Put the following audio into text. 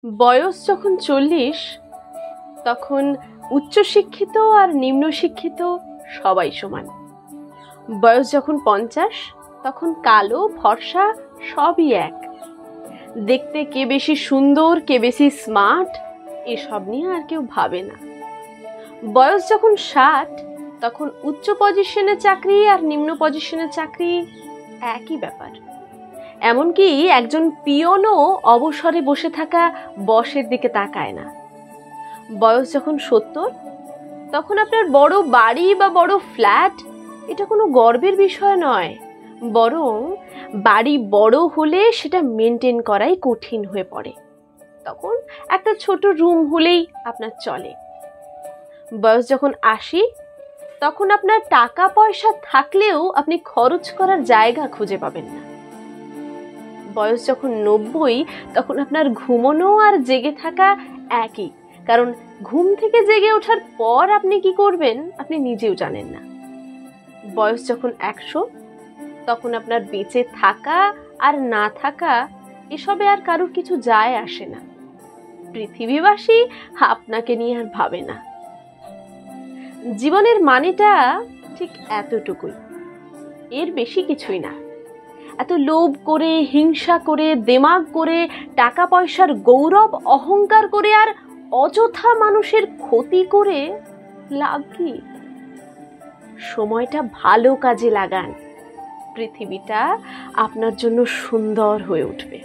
বয়স যখন 40 তখন উচ্চশিক্ষিত আর নিম্ন শিক্ষিত সবাই সমান। বয়স যখন 50 তখন কালো ফর্সা সবই এক। দেখতে কে বেশি সুন্দর, কে বেশি স্মার্ট, এসব নিয়ে আর কেউ ভাবে না। বয়স যখন 60 তখন উচ্চ পজিশনের চাকরি আর নিম্ন পজিশনের চাকরি একই ব্যাপার। এমনকি একজন পিয়নও অবসরে বসে থাকা বসের দিকে তাকায় না। বয়স যখন 70 তখন আপনার বড় বাড়ি বা বড় ফ্ল্যাট এটা কোনো গর্বের বিষয় নয়, বরং বাড়ি বড় হলে সেটা মেনটেন করাই কঠিন হয়ে পড়ে। তখন একটা ছোট রুম হলেই আপনার চলে। বয়স যখন 80 তখন আপনার টাকা পয়সা থাকলেও আপনি খরচ করার জায়গা খুঁজে পাবেন না। বয়স যখন 90 তখন আপনার ঘুমানো আর জেগে থাকা একই, কারণ ঘুম থেকে জেগে ওঠার পর আপনি কি করবেন আপনি নিজেও জানেন না। বয়স যখন 100 তখন আপনার বেঁচে থাকা আর না থাকা এসবে আর কারোর কিছু যায় আসে না। পৃথিবীবাসী আপনাকে নিয়ে আর ভাবে না। জীবনের মানেটা ঠিক এতটুকুই, এর বেশি কিছুই না। এত লোভ করে, হিংসা করে, দেমাগ করে, টাকা পয়সার গৌরব অহংকার করে আর অযথা মানুষের ক্ষতি করে লাভ কি? সময়টা ভালো কাজে লাগান, পৃথিবীটা আপনার জন্য সুন্দর হয়ে উঠবে।